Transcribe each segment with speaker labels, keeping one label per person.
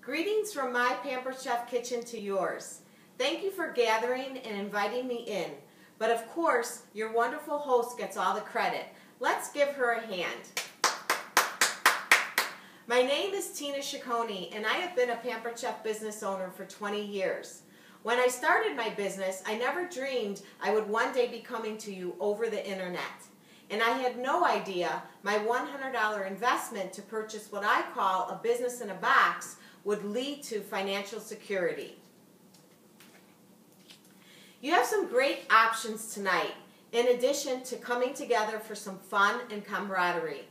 Speaker 1: Greetings from my Pampered Chef kitchen to yours. Thank you for gathering and inviting me in. But of course, your wonderful host gets all the credit. Let's give her a hand. My name is Ciccone, and I have been a Pampered Chef business owner for 20 years. When I started my business, I never dreamed I would one day be coming to you over the internet. And I had no idea my $100 investment to purchase what I call a business in a box would lead to financial security. You have some great options tonight, in addition to coming together for some fun and camaraderie.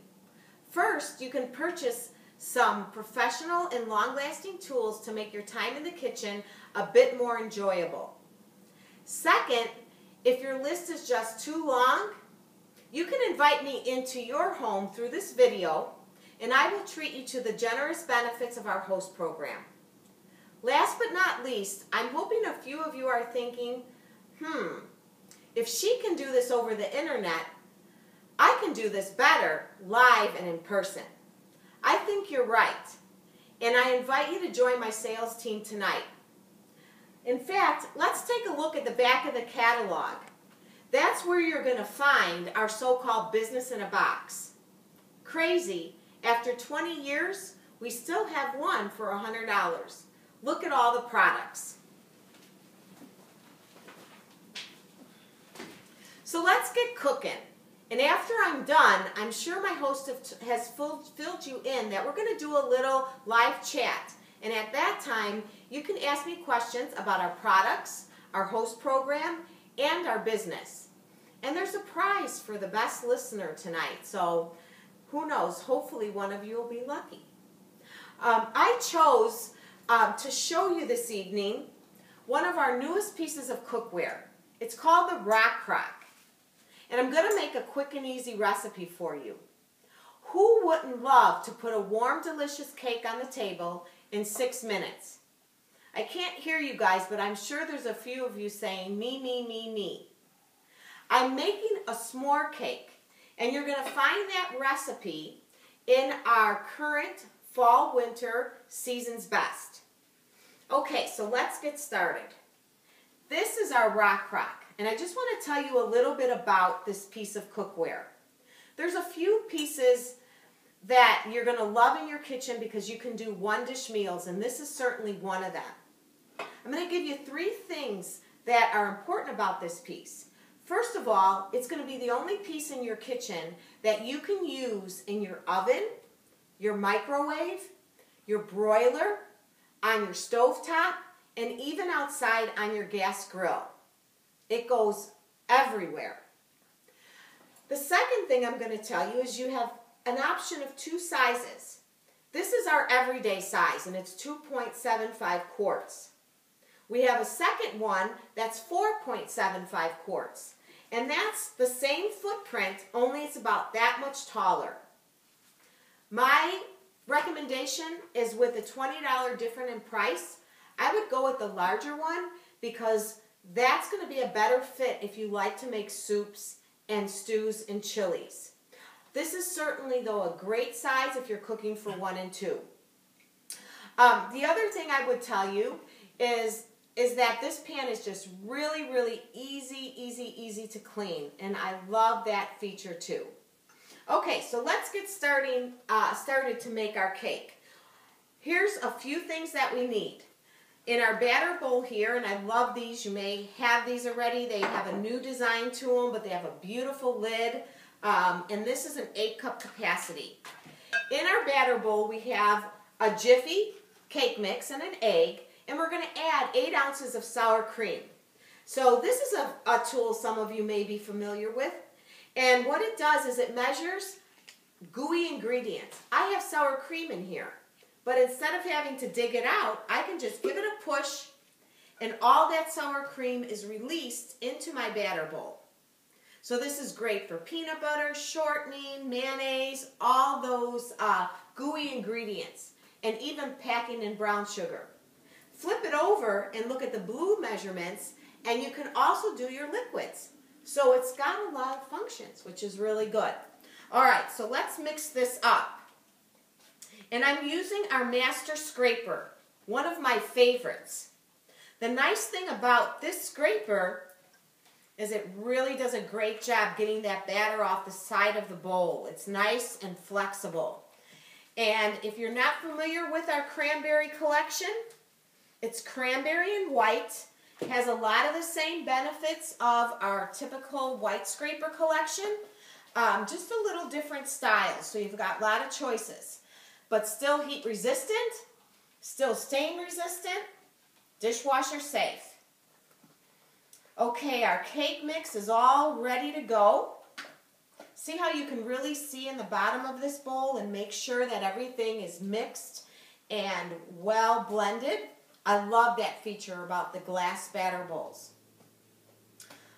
Speaker 1: First, you can purchase some professional and long-lasting tools to make your time in the kitchen a bit more enjoyable. Second, if your list is just too long, you can invite me into your home through this video, and I will treat you to the generous benefits of our host program. Last but not least, I'm hoping a few of you are thinking, if she can do this over the internet, I can do this better live and in person. I think you're right, and I invite you to join my sales team tonight. In fact, let's take a look at the back of the catalog. That's where you're going to find our so-called business in a box. Crazy, after 20 years, we still have one for $100. Look at all the products. So let's get cooking. And after I'm done, I'm sure my host has filled you in that we're going to do a little live chat. And at that time, you can ask me questions about our products, our host program, and our business. And there's a prize for the best listener tonight. So who knows, hopefully one of you will be lucky. I chose to show you this evening one of our newest pieces of cookware. It's called the Rockcrok. And I'm going to make a quick and easy recipe for you. Who wouldn't love to put a warm, delicious cake on the table in 6 minutes? I can't hear you guys, but I'm sure there's a few of you saying, me, me, me, me. I'm making a s'more cake, and you're going to find that recipe in our current fall-winter season's best. Okay, so let's get started. This is our Rockcrok. And I just want to tell you a little bit about this piece of cookware. There's a few pieces that you're going to love in your kitchen because you can do one-dish meals, and this is certainly one of them. I'm going to give you 3 things that are important about this piece. First of all, it's going to be the only piece in your kitchen that you can use in your oven, your microwave, your broiler, on your stovetop, and even outside on your gas grill. It goes everywhere. The second thing I'm going to tell you is you have an option of 2 sizes. This is our everyday size, and it's 2.75 quarts. We have a second one that's 4.75 quarts, and that's the same footprint, only it's about that much taller. My recommendation is with a $20 difference in price. I would go with the larger one because that's going to be a better fit if you like to make soups and stews and chilies. This is certainly, though, a great size if you're cooking for 1 and 2. The other thing I would tell you is that this pan is just really, really easy to clean, and I love that feature too. Okay, so let's get started to make our cake. Here's a few things that we need. In our batter bowl here, and I love these, you may have these already, they have a new design to them, but they have a beautiful lid, and this is an 8-cup capacity. In our batter bowl, we have a Jiffy cake mix and an egg, and we're going to add 8 ounces of sour cream. So this is a tool some of you may be familiar with, and what it does is it measures gooey ingredients. I have sour cream in here. But instead of having to dig it out, I can just give it a push, and all that sour cream is released into my batter bowl. So this is great for peanut butter, shortening, mayonnaise, all those gooey ingredients, and even packing in brown sugar. Flip it over and look at the blue measurements, and you can also do your liquids. So it's got a lot of functions, which is really good. All right, so let's mix this up. And I'm using our master scraper. One of my favorites. The nice thing about this scraper is it really does a great job getting that batter off the side of the bowl. It's nice and flexible. And if you're not familiar with our cranberry collection, it's cranberry and white. It has a lot of the same benefits of our typical white scraper collection, just a little different style. So you've got a lot of choices, but still heat resistant, still stain resistant, dishwasher safe. Okay, our cake mix is all ready to go. See how you can really see in the bottom of this bowl and make sure that everything is mixed and well blended. I love that feature about the glass batter bowls.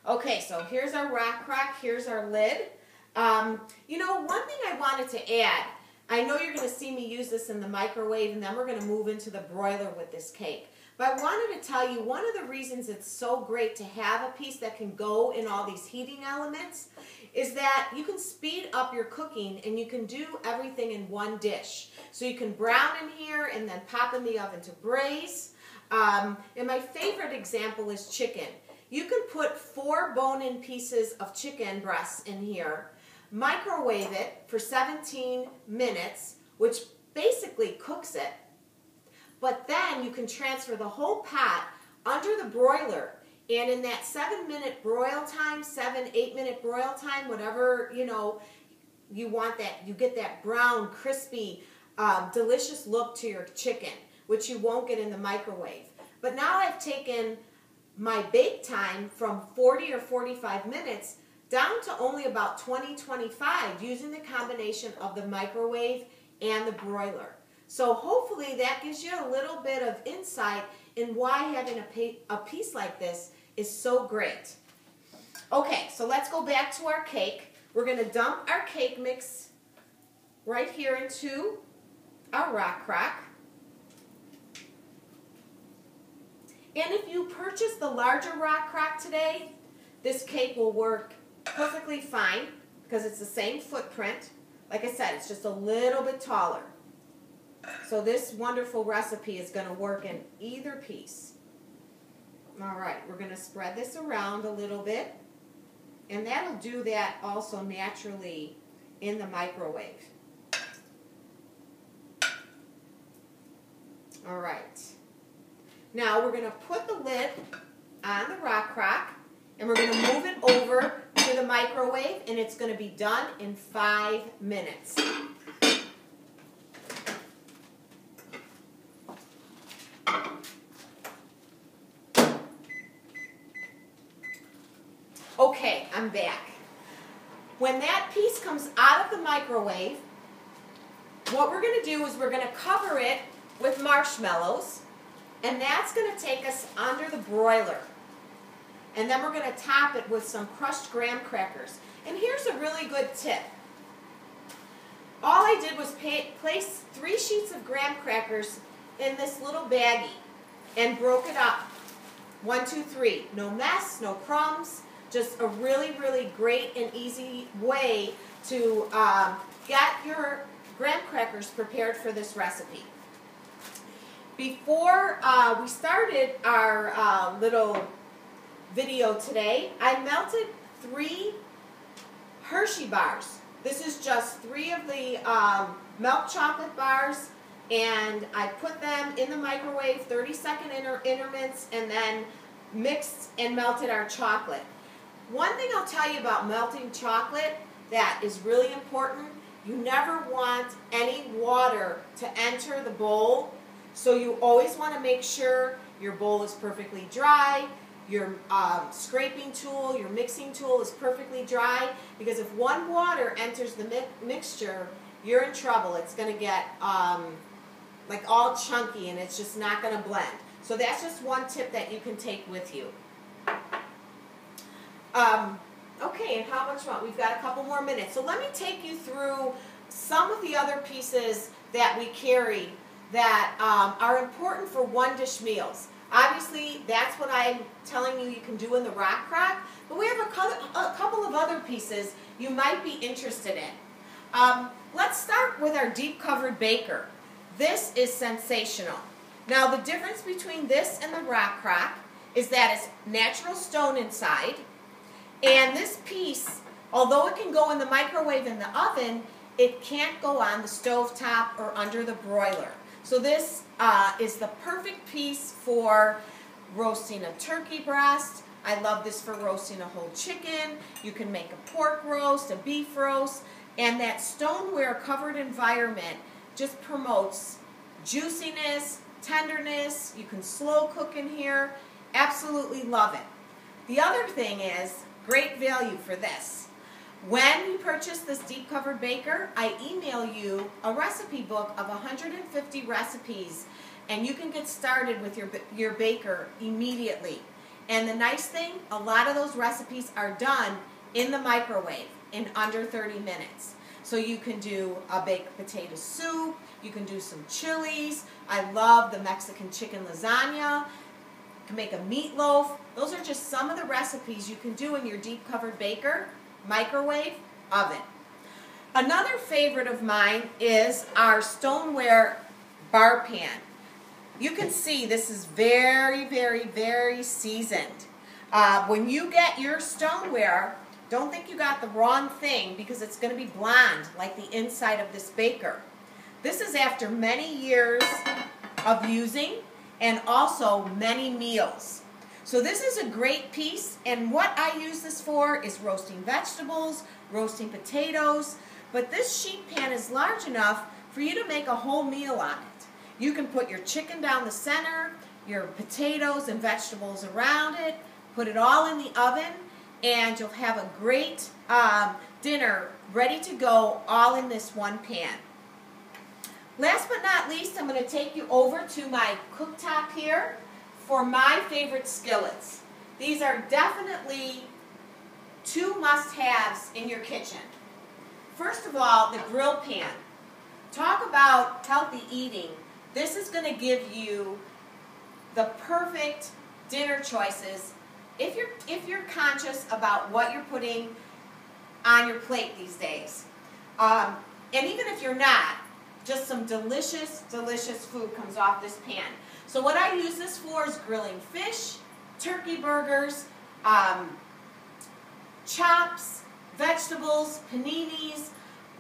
Speaker 1: Okay, so here's our Rockcrok, here's our lid. You know, one thing I wanted to add, I know you're going to see me use this in the microwave and then we're going to move into the broiler with this cake. But I wanted to tell you one of the reasons it's so great to have a piece that can go in all these heating elements is that you can speed up your cooking and you can do everything in one dish. So you can brown in here and then pop in the oven to braise. And my favorite example is chicken. You can put 4 bone-in pieces of chicken breasts in here, microwave it for 17 minutes, which basically cooks it. But then you can transfer the whole pot under the broiler, and in that 7-minute broil time, 7-8-minute broil time, whatever you want, that you get that brown, crispy, delicious look to your chicken, which you won't get in the microwave. But now I've taken my bake time from 40 or 45 minutes down to only about 20-25 using the combination of the microwave and the broiler. So hopefully that gives you a little bit of insight in why having a piece like this is so great. Okay, so let's go back to our cake. We're going to dump our cake mix right here into our Rockcrok. And if you purchase the larger Rockcrok today, this cake will work perfectly fine because it's the same footprint. Like I said, it's just a little bit taller. So this wonderful recipe is going to work in either piece. All right, we're going to spread this around a little bit. And that'll do that also naturally in the microwave. All right. Now we're going to put the lid on the Rockcrok and we're going to move it over to the microwave and it's going to be done in 5 minutes. Okay, I'm back. When that piece comes out of the microwave, what we're going to do is we're going to cover it with marshmallows, and that's going to take us under the broiler. And then we're going to top it with some crushed graham crackers. And here's a really good tip. All I did was place 3 sheets of graham crackers in this little baggie and broke it up. 1, 2, 3. No mess, no crumbs. Just a really, really great and easy way to get your graham crackers prepared for this recipe. Before we started our little video today, I melted 3 Hershey bars. This is just 3 of the milk chocolate bars, and I put them in the microwave, 30-second intermits, and then mixed and melted our chocolate. One thing I'll tell you about melting chocolate that is really important, you never want any water to enter the bowl, so you always want to make sure your bowl is perfectly dry, your scraping tool, your mixing tool is perfectly dry, because if one water enters the mixture, you're in trouble. It's going to get like all chunky and it's just not going to blend. So that's just one tip that you can take with you. Okay, and how much more? We've got a couple more minutes. So let me take you through some of the other pieces that we carry that are important for one-dish meals. Obviously, that's what I'm telling you can do in the Rockcrok, but we have a couple of other pieces you might be interested in. Let's start with our deep-covered baker. This is sensational. Now the difference between this and the Rockcrok is that it's natural stone inside, and this piece, although it can go in the microwave in the oven, it can't go on the stovetop or under the broiler. So this is the perfect piece for roasting a turkey breast. I love this for roasting a whole chicken. You can make a pork roast, a beef roast, and that stoneware covered environment just promotes juiciness, tenderness. You can slow cook in here. Absolutely love it. The other thing is, great value for this. When you purchase this deep covered baker, I email you a recipe book of 150 recipes, and you can get started with your baker immediately. And the nice thing, a lot of those recipes are done in the microwave in under 30 minutes. So you can do a baked potato soup, you can do some chilies. I love the Mexican chicken lasagna. You can make a meatloaf. Those are just some of the recipes you can do in your deep covered baker, microwave, oven. Another favorite of mine is our stoneware bar pan. You can see this is very, very, very seasoned. When you get your stoneware, don't think you got the wrong thing, because it's going to be blonde like the inside of this baker. This is after many years of using and also many meals. So this is a great piece, and what I use this for is roasting vegetables, roasting potatoes, but this sheet pan is large enough for you to make a whole meal on it. You can put your chicken down the center, your potatoes and vegetables around it, put it all in the oven, and you'll have a great dinner ready to go, all in this one pan. Last but not least, I'm going to take you over to my cooktop here for my favorite skillets. These are definitely two must-haves in your kitchen. First of all, the grill pan. Talk about healthy eating. This is going to give you the perfect dinner choices if you're conscious about what you're putting on your plate these days. And even if you're not, just some delicious, delicious food comes off this pan. So what I use this for is grilling fish, turkey burgers, chops, vegetables, paninis,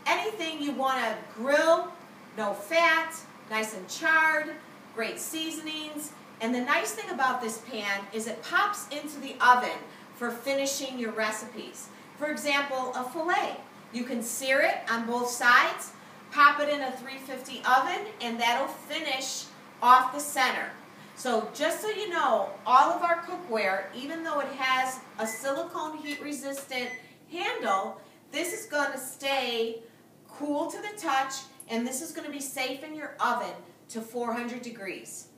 Speaker 1: anything you want to grill, no fat, nice and charred, great seasonings. And the nice thing about this pan is it pops into the oven for finishing your recipes. For example, a filet. You can sear it on both sides, pop it in a 350 oven, and that'll finish off the center. So just so you know, all of our cookware, even though it has a silicone heat resistant handle, this is going to stay cool to the touch, and this is going to be safe in your oven to 400 degrees.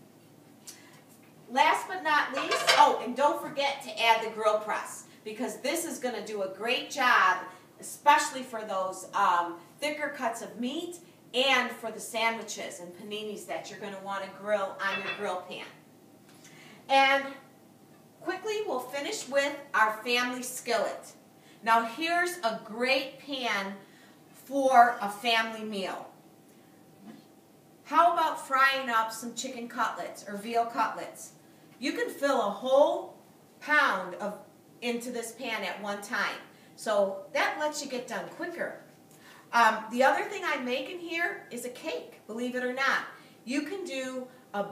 Speaker 1: Last but not least, oh, and don't forget to add the grill press, because this is going to do a great job, especially for those thicker cuts of meat and for the sandwiches and paninis that you're going to want to grill on your grill pan. And quickly, we'll finish with our family skillet. Now here's a great pan for a family meal. How about frying up some chicken cutlets or veal cutlets? You can fill a whole pound into this pan at one time. So that lets you get done quicker. The other thing I'm making here is a cake, believe it or not. You can do a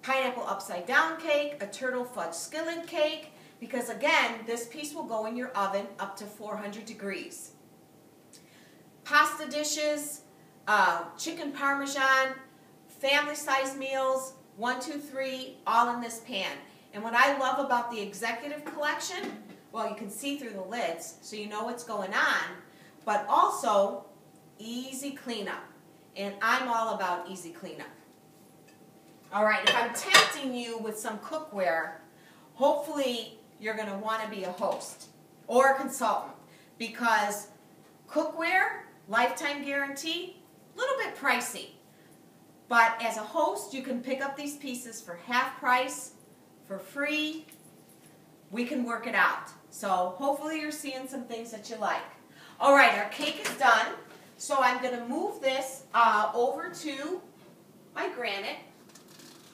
Speaker 1: pineapple upside down cake, a turtle fudge skillet cake, because again, this piece will go in your oven up to 400 degrees. Pasta dishes, chicken parmesan, family-sized meals, 1, 2, 3, all in this pan. And what I love about the executive collection, well, you can see through the lids, so you know what's going on, but also easy cleanup. And I'm all about easy cleanup. All right, if I'm tempting you with some cookware, hopefully you're going to want to be a host or a consultant, because cookware, lifetime guarantee, a little bit pricey. But as a host, you can pick up these pieces for half price, for free. We can work it out. So hopefully you're seeing some things that you like. All right, our cake is done. So I'm going to move this over to my granite.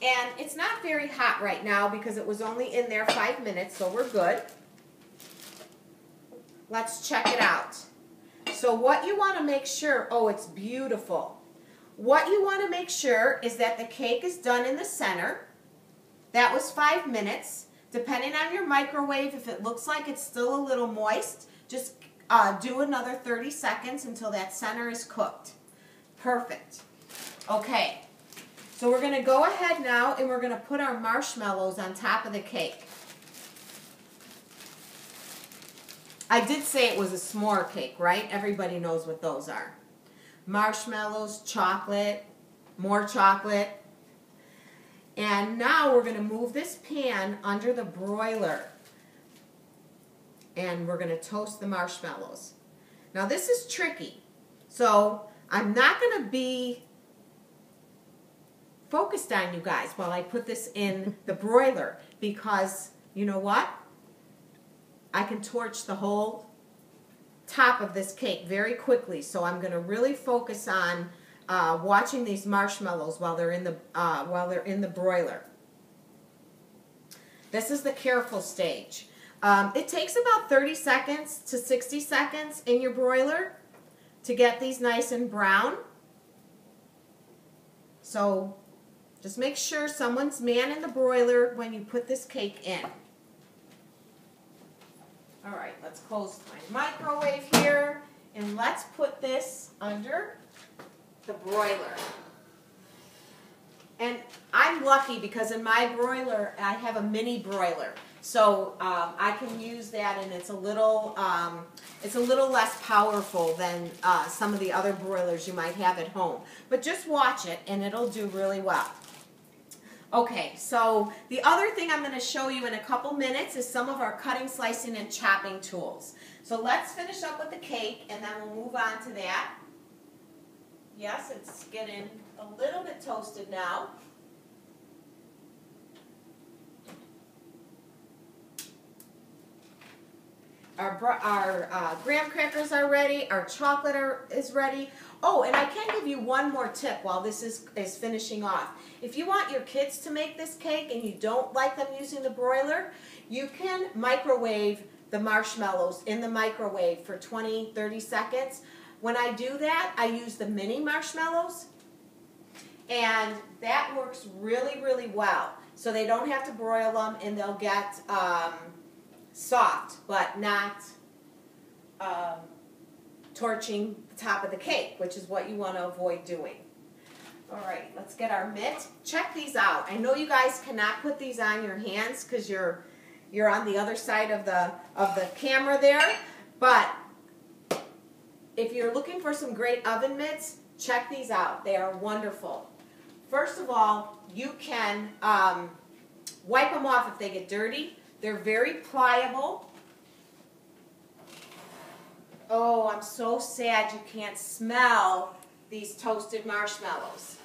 Speaker 1: And it's not very hot right now because it was only in there 5 minutes, so we're good. Let's check it out. So what you want to make sure, oh, it's beautiful. What you want to make sure is that the cake is done in the center. That was 5 minutes. Depending on your microwave, if it looks like it's still a little moist, just do another 30 seconds until that center is cooked. Perfect. Okay, so we're going to go ahead now and we're going to put our marshmallows on top of the cake. I did say it was a s'more cake, right? Everybody knows what those are. Marshmallows, chocolate, more chocolate. And now we're going to move this pan under the broiler. And we're going to toast the marshmallows. Now this is tricky. So I'm not going to be focused on you guys while I put this in the broiler. Because you know what? I can torch the whole top of this cake very quickly. So I'm going to really focus on watching these marshmallows while they're in the broiler. This is the careful stage. It takes about 30 seconds to 60 seconds in your broiler to get these nice and brown. So just make sure someone's manning the broiler when you put this cake in. All right, let's close my microwave here, and let's put this under the broiler. And I'm lucky because in my broiler, I have a mini broiler. So I can use that, and it's a little less powerful than some of the other broilers you might have at home. But just watch it, and it'll do really well. Okay, so the other thing I'm going to show you in a couple minutes is some of our cutting, slicing, and chopping tools. So let's finish up with the cake, and then we'll move on to that. Yes, it's getting a little bit toasted now. Our graham crackers are ready. Our chocolate is ready. Oh, and I can give you one more tip while this is finishing off. If you want your kids to make this cake and you don't like them using the broiler, you can microwave the marshmallows in the microwave for 20-30 seconds. When I do that, I use the mini marshmallows, and that works really, really well. So they don't have to broil them, and they'll get soft, but not torching the top of the cake, which is what you want to avoid doing. All right, let's get our mitt. Check these out. I know you guys cannot put these on your hands because you're on the other side of the camera there, but if you're looking for some great oven mitts, check these out. They are wonderful. First of all, you can wipe them off if they get dirty. They're very pliable. Oh, I'm so sad you can't smell these toasted marshmallows.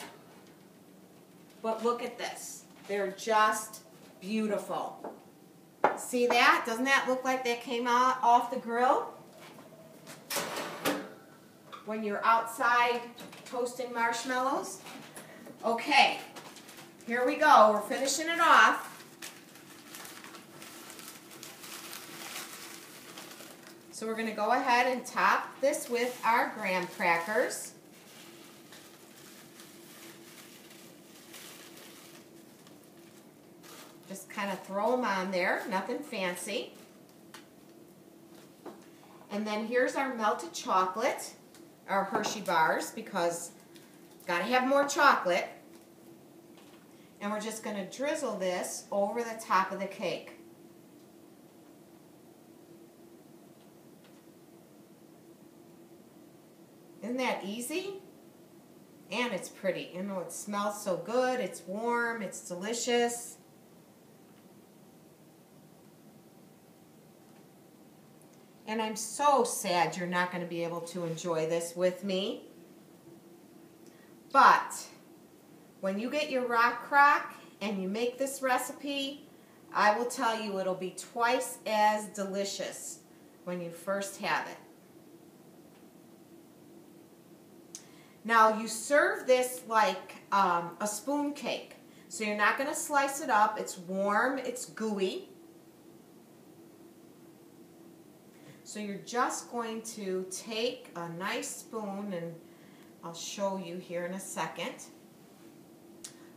Speaker 1: But look at this. They're just beautiful. See that? Doesn't that look like that came out off the grill? When you're outside toasting marshmallows. Okay, here we go. We're finishing it off. So we're going to go ahead and top this with our graham crackers. Just kind of throw them on there, nothing fancy. And then here's our melted chocolate, our Hershey bars, because got to have more chocolate. And we're just going to drizzle this over the top of the cake. Isn't that easy? And it's pretty. You know, it smells so good. It's warm. It's delicious. And I'm so sad you're not going to be able to enjoy this with me. But when you get your Rockcrok and you make this recipe, I will tell you it'll be twice as delicious when you first have it. Now you serve this like a spoon cake. So you're not going to slice it up. It's warm, it's gooey. So you're just going to take a nice spoon, and I'll show you here in a second.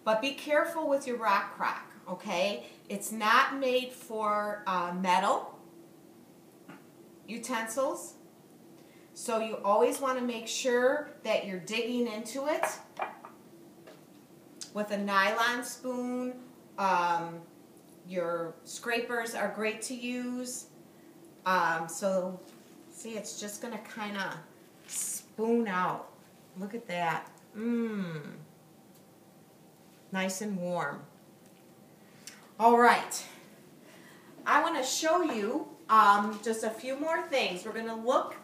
Speaker 1: But be careful with your Rockcrok, okay? It's not made for metal utensils. So you always want to make sure that you're digging into it with a nylon spoon. Your scrapers are great to use. So see, it's just going to kind of spoon out. Look at that. Nice and warm. All right. I want to show you just a few more things. We're going to look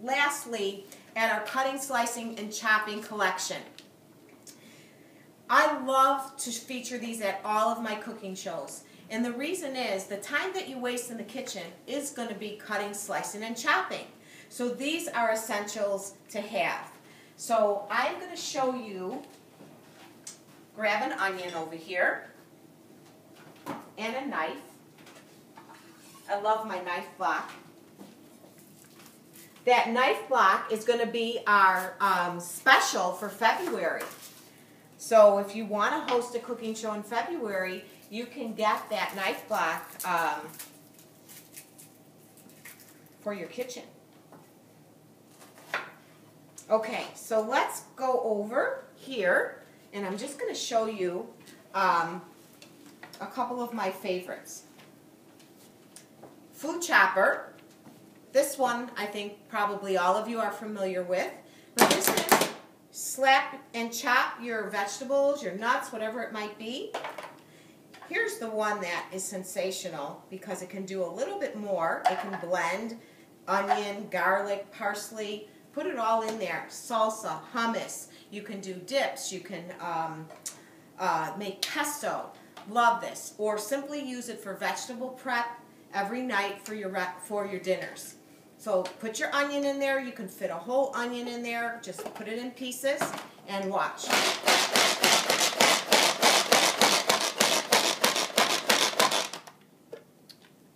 Speaker 1: lastly at our cutting, slicing, and chopping collection. I love to feature these at all of my cooking shows. And the reason is the time that you waste in the kitchen is going to be cutting, slicing, and chopping. So these are essentials to have. So I'm going to show you, grab an onion over here and a knife. I love my knife block. That knife block is going to be our special for February. So if you want to host a cooking show in February, you can get that knife block for your kitchen. Okay, so let's go over here, and I'm just going to show you a couple of my favorites. Food chopper. This one, I think probably all of you are familiar with. But this is slap and chop your vegetables, your nuts, whatever it might be. Here's the one that is sensational because it can do a little bit more. It can blend onion, garlic, parsley, put it all in there. Salsa, hummus. You can do dips. You can make pesto. Love this. Or simply use it for vegetable prep every night for your dinners. So put your onion in there. You can fit a whole onion in there. Just put it in pieces and watch.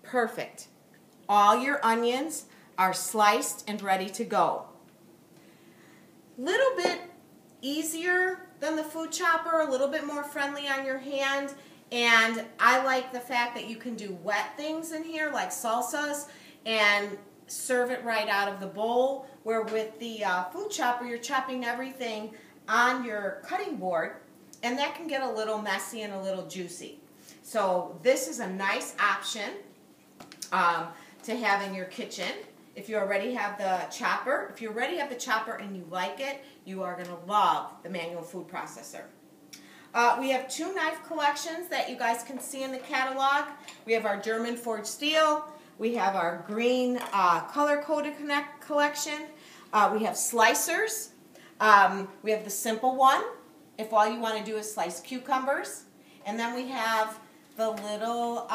Speaker 1: Perfect. All your onions are sliced and ready to go. Little bit easier than the food chopper, a little bit more friendly on your hand. And I like the fact that you can do wet things in here like salsas and serve it right out of the bowl, where with the food chopper you're chopping everything on your cutting board, and that can get a little messy and a little juicy. So this is a nice option to have in your kitchen. If you already have the chopper, and you like it, you are going to love the manual food processor. We have two knife collections that you guys can see in the catalog. We have our German forged steel. We have our green color-coded collection. We have slicers. We have the simple one, if all you want to do is slice cucumbers. And then we have the little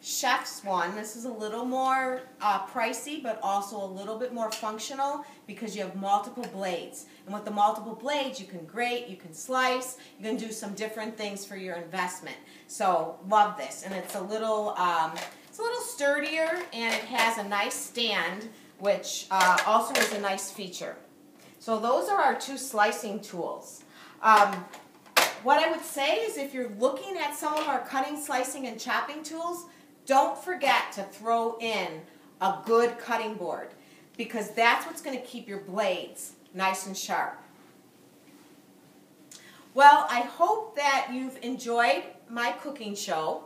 Speaker 1: chef's one. This is a little more pricey, but also a little bit more functional because you have multiple blades. And with the multiple blades, you can grate, you can slice, you can do some different things for your investment. So love this, and it's a little sturdier, and it has a nice stand, which also is a nice feature. So those are our two slicing tools. What I would say is, if you're looking at some of our cutting, slicing, and chopping tools, don't forget to throw in a good cutting board, because that's what's going to keep your blades nice and sharp. Well, I hope that you've enjoyed my cooking show,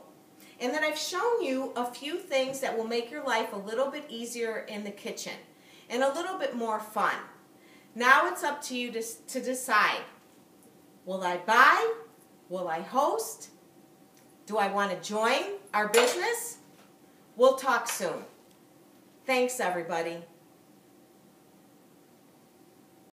Speaker 1: and that I've shown you a few things that will make your life a little bit easier in the kitchen and a little bit more fun. Now it's up to you to decide. Will I buy? Will I host? Do I want to join our business? We'll talk soon. Thanks, everybody.